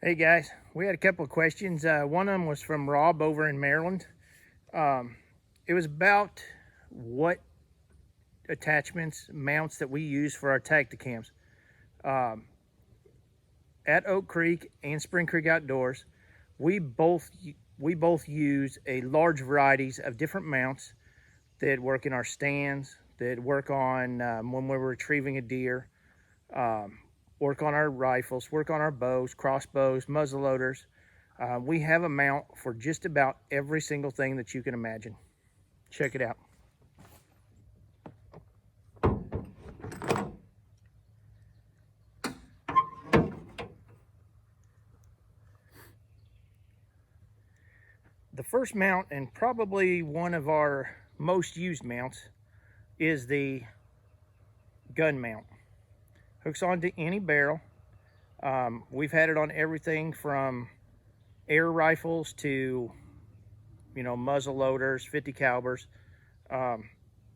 Hey guys, we had a couple of questions. One of them was from Rob over in Maryland. It was about what attachments, mounts that we use for our Tactacams. At Oak Creek and Spring Creek Outdoors, we both use a large varieties of different mounts that work in our stands, that work on when we're retrieving a deer, work on our rifles, work on our bows, crossbows, muzzleloaders. We have a mount for just about every single thing that you can imagine. Check it out. The first mount, and probably one of our most used mounts, is the gun mount. Hooks onto any barrel. We've had it on everything from air rifles to, muzzle loaders, 50 calibers.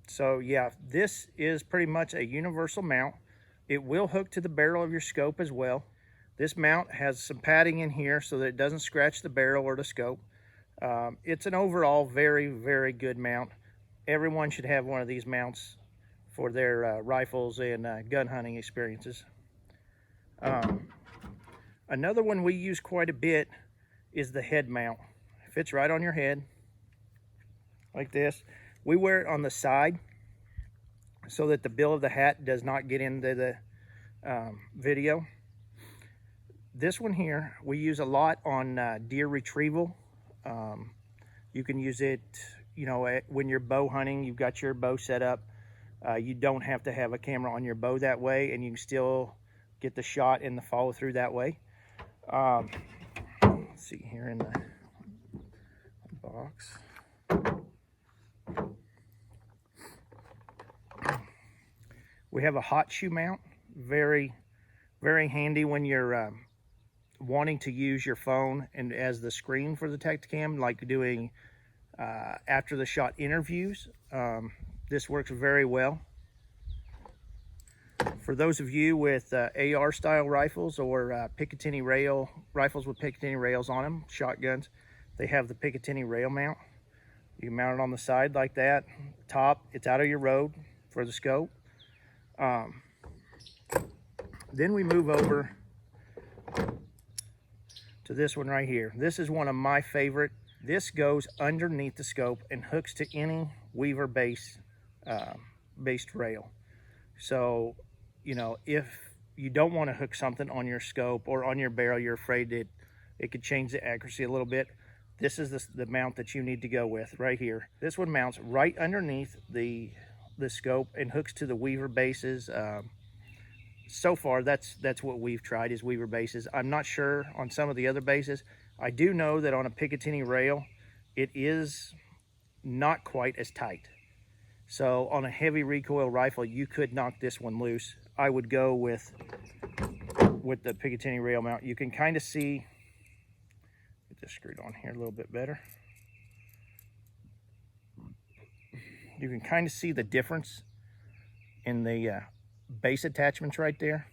So yeah, this is pretty much a universal mount. It will hook to the barrel of your scope as well. This mount has some padding in here so that it doesn't scratch the barrel or the scope. It's an overall very, very good mount. Everyone should have one of these mounts for their rifles and gun hunting experiences. Another one we use quite a bit is the head mount. It fits right on your head like this. We wear it on the side so that the bill of the hat does not get into the video. This one here we use a lot on deer retrieval. You can use it, when you're bow hunting, you've got your bow set up. You don't have to have a camera on your bow that way, and you can still get the shot and the follow through that way. Let's see here in the box. We have a hot shoe mount. Very, very handy when you're wanting to use your phone and as the screen for the Tactacam, like doing after the shot interviews. This works very well. For those of you with AR style rifles or Picatinny rail rifles with Picatinny rails on them, shotguns, they have the Picatinny rail mount. You can mount it on the side like that. Top, it's out of your road for the scope. Then we move over to this one right here. This is one of my favorite. This goes underneath the scope and hooks to any Weaver based rail. So, if you don't want to hook something on your scope or on your barrel, you're afraid that it could change the accuracy a little bit, this is the mount that you need to go with right here. This one mounts right underneath the scope and hooks to the Weaver bases. So far, that's what we've tried, is Weaver bases. I'm not sure on some of the other bases. I do know that on a Picatinny rail, it is not quite as tight. So on a heavy recoil rifle, you could knock this one loose. I would go with the Picatinny rail mount. You can kind of see, get this screwed on here a little bit better. You can kind of see the difference in the base attachments right there.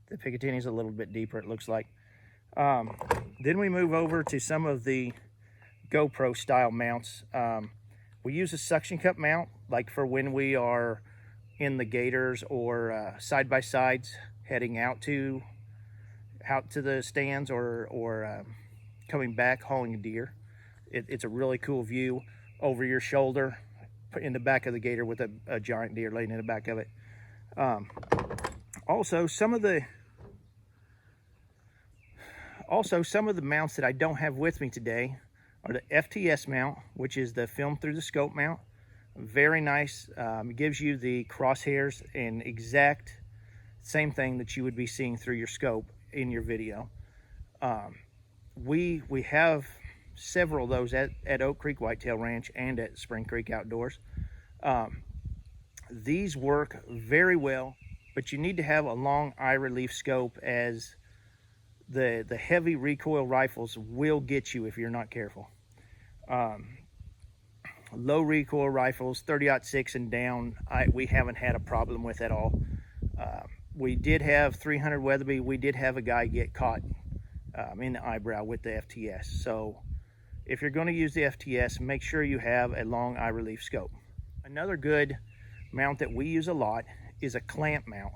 The Picatinny is a little bit deeper, it looks like. Then we move over to some of the GoPro style mounts. We use a suction cup mount, like for when we are in the gators or side-by-sides heading out to the stands or coming back hauling a deer. It's a really cool view over your shoulder in the back of the gator with a giant deer laying in the back of it. Also, some of the mounts that I don't have with me today are the FTS mount, which is the film through the scope mount. Very nice. It gives you the crosshairs and exact same thing that you would be seeing through your scope in your video. We have several of those at Oak Creek Whitetail Ranch and at Spring Creek Outdoors. These work very well, but you need to have a long eye relief scope, as the heavy recoil rifles will get you if you're not careful. Low recoil rifles, 30-06 and down, we haven't had a problem with at all. We did have 300 Weatherby. We did have a guy get caught in the eyebrow with the FTS. So if you're going to use the FTS, make sure you have a long eye relief scope. Another good mount that we use a lot is a clamp mount.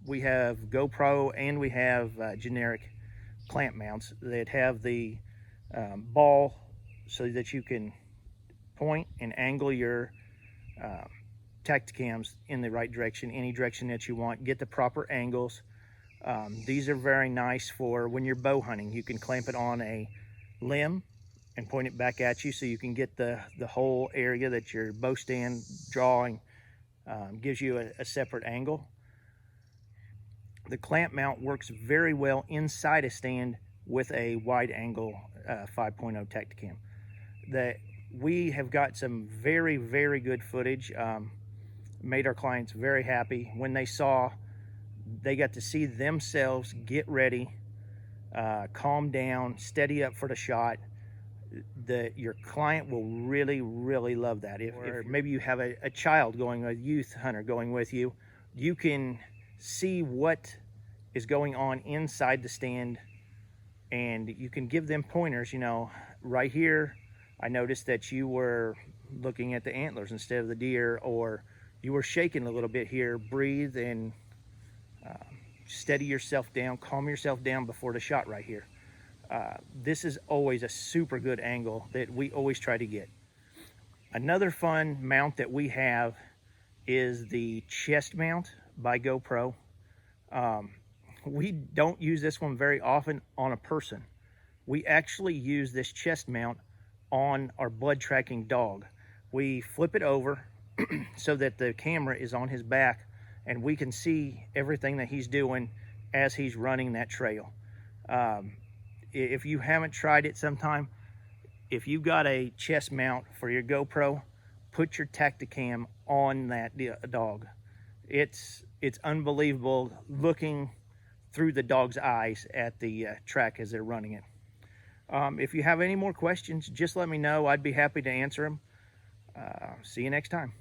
We have GoPro and we have generic clamp mounts that have the ball so that you can point and angle your Tactacams in the right direction, any direction that you want, get the proper angles. These are very nice for when you're bow hunting. You can clamp it on a limb and point it back at you so you can get the whole area that your bow stand drawing, gives you a separate angle. The clamp mount works very well inside a stand with a wide angle 5.0 Tactacam. We have got some very, very good footage, made our clients very happy when they got to see themselves get ready, calm down, steady up for the shot. Your client will really, really love that. If maybe you have a child going, a youth hunter going with you, you can see what is going on inside the stand and you can give them pointers. You know, right here I noticed that you were looking at the antlers instead of the deer, or you were shaking a little bit here. Breathe and steady yourself down, calm yourself down before the shot right here. This is always a super good angle that we always try to get. Another fun mount that we have is the chest mount by GoPro. We don't use this one very often on a person. We actually use this chest mount on our blood tracking dog. We flip it over so that the camera is on his back and we can see everything that he's doing as he's running that trail. If you haven't tried it sometime, if you got a chest mount for your GoPro, put your Tactacam on that dog. It's unbelievable looking through the dog's eyes at the track as they're running it. If you have any more questions, just let me know. I'd be happy to answer them. See you next time.